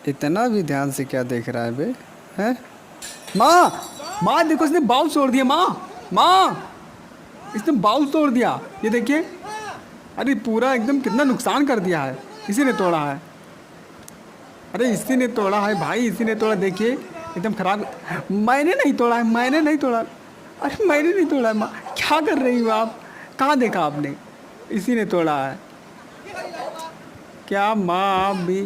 इतना भी ध्यान से क्या देख रहा है बे? हैं? माँ, माँ देखो इसने बाउल तोड़ दिया। माँ, माँ, इसने बाउल तोड़ दिया। ये देखिए, अरे पूरा एकदम कितना नुकसान कर दिया है। इसी ने तोड़ा है। अरे इसी ने तोड़ा है भाई, इसी ने तोड़ा। देखिए एकदम खराब। मैंने नहीं तोड़ा है, मैंने नहीं तोड़ा। अरे मैंने नहीं तोड़ा है माँ। क्या कर रही हो आप? कहाँ देखा आपने? इसी ने तोड़ा है। क्या माँ, आप भी